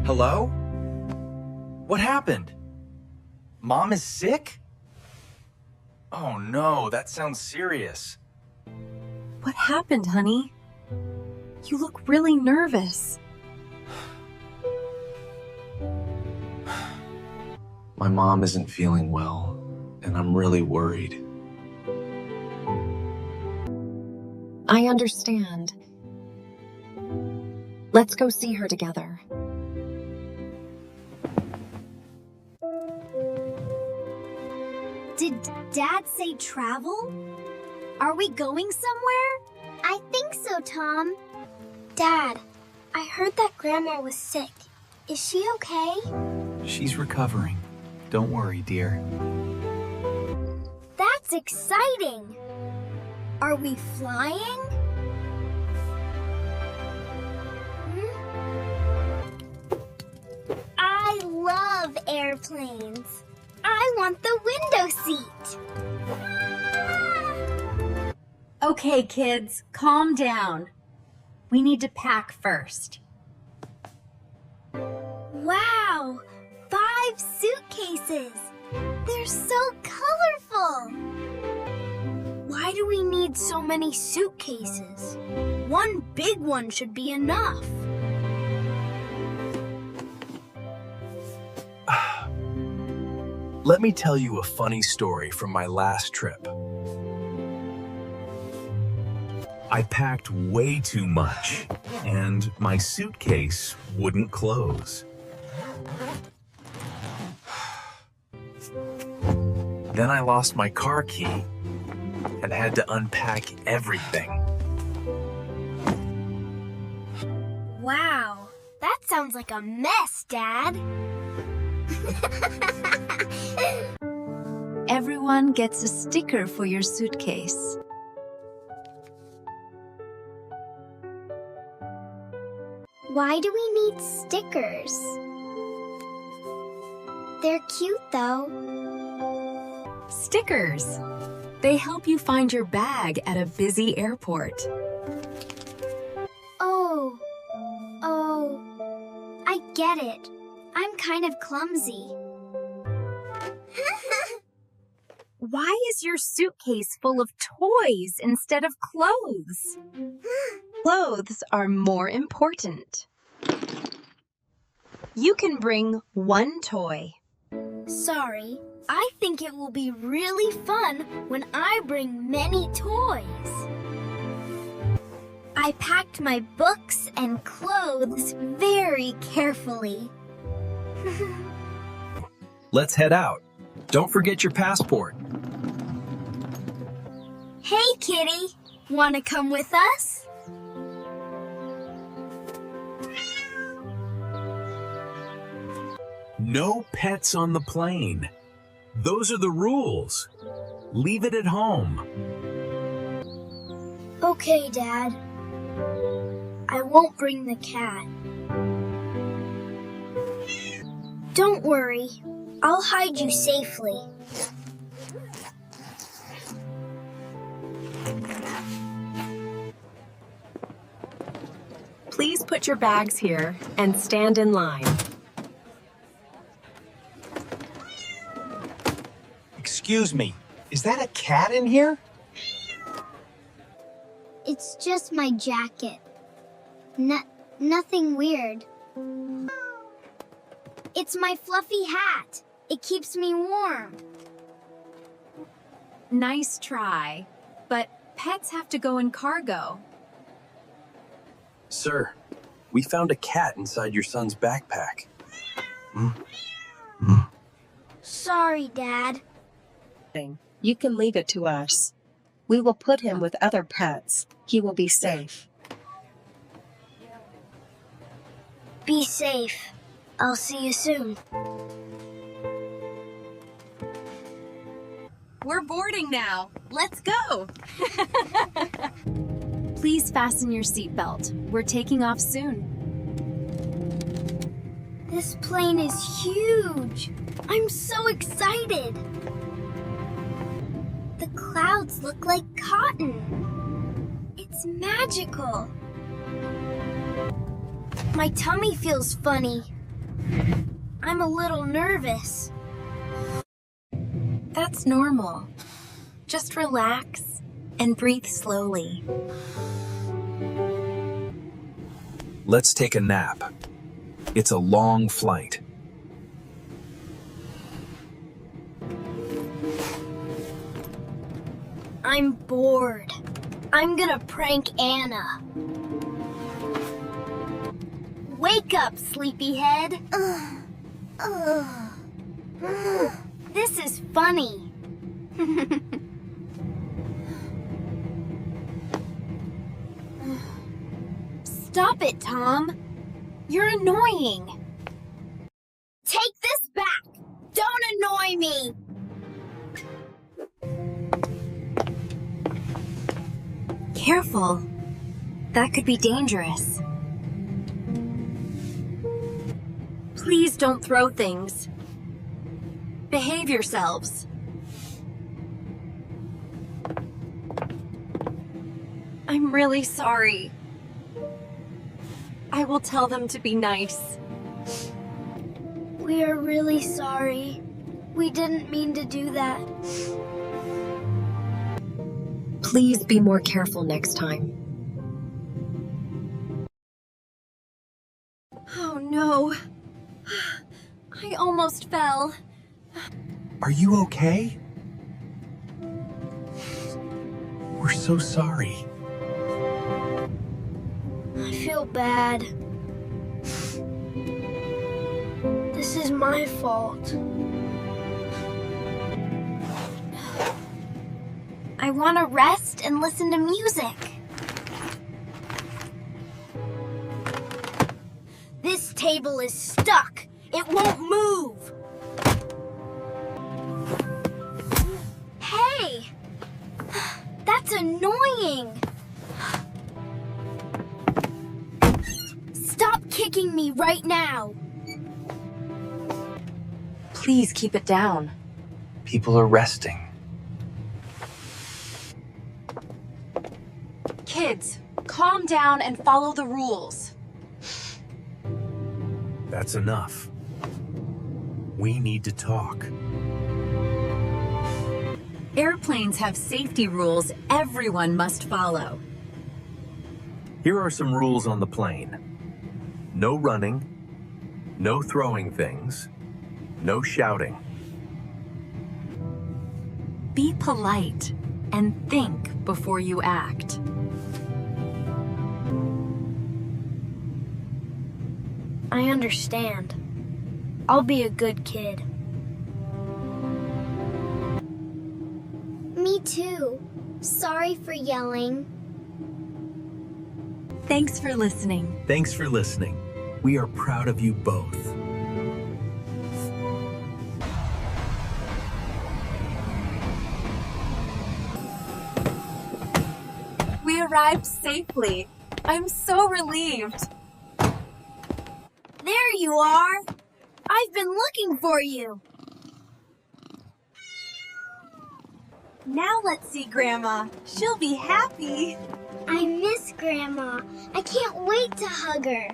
Hello? What happened? Mom is sick? Oh no, that sounds serious. What happened, honey? You look really nervous. My mom isn't feeling well, and I'm really worried. I understand. Let's go see her together. Did Dad say travel? Are we going somewhere? I think so, Tom. Dad, I heard that Grandma was sick. Is she okay? She's recovering. Don't worry, dear. That's exciting! Are we flying? I love airplanes. I want the window seat. Okay, kids, calm down. We need to pack first. Wow! 5 suitcases! They're so colorful! Why do we need so many suitcases? One big one should be enough. Let me tell you a funny story from my last trip. I packed way too much, and my suitcase wouldn't close. Then I lost my car key and had to unpack everything. Wow, that sounds like a mess, Dad. Everyone gets a sticker for your suitcase. Why do we need stickers? They're cute, though. Stickers. They help you find your bag at a busy airport. Oh, I get it. I'm kind of clumsy. Why is your suitcase full of toys instead of clothes? Clothes are more important. You can bring one toy. Sorry, I think it will be really fun when I bring many toys. I packed my books and clothes very carefully. Let's head out. Don't forget your passport. Hey, Kitty, wanna come with us? No pets on the plane. Those are the rules. Leave it at home. Okay, Dad. I won't bring the cat. Don't worry, I'll hide you safely. Please put your bags here and stand in line. Excuse me, is that a cat in here? It's just my jacket. Nothing weird. It's my fluffy hat. It keeps me warm. Nice try, but pets have to go in cargo. Sir, we found a cat inside your son's backpack. Sorry, Dad. You can leave it to us. We will put him with other pets. He will be safe. Be safe. I'll see you soon. We're boarding now. Let's go. Please fasten your seatbelt. We're taking off soon. This plane is huge. I'm so excited. The clouds look like cotton. It's magical. My tummy feels funny. I'm a little nervous. That's normal. Just relax and breathe slowly. Let's take a nap. It's a long flight. I'm bored. I'm gonna prank Anna. Wake up, sleepyhead. This is funny. Stop it, Tom. You're annoying. Take this back. Don't annoy me. Careful. That could be dangerous. Please don't throw things. Behave yourselves. I'm really sorry. I will tell them to be nice. We are really sorry. We didn't mean to do that. Please be more careful next time. Oh no. I almost fell. Are you okay? We're so sorry. I feel bad. This is my fault. I want to rest and listen to music. This table is stuck. It won't move. Hey! That's annoying. Stop kicking me right now. Please keep it down. People are resting. Kids, calm down and follow the rules. That's enough. We need to talk. Airplanes have safety rules everyone must follow. Here are some rules on the plane. No running, no throwing things, no shouting. Be polite and think before you act. I understand. I'll be a good kid. Me too. Sorry for yelling. Thanks for listening. Thanks for listening. We are proud of you both. We arrived safely. I'm so relieved. There you are. I've been looking for you. Now let's see Grandma. She'll be happy. I miss Grandma. I can't wait to hug her.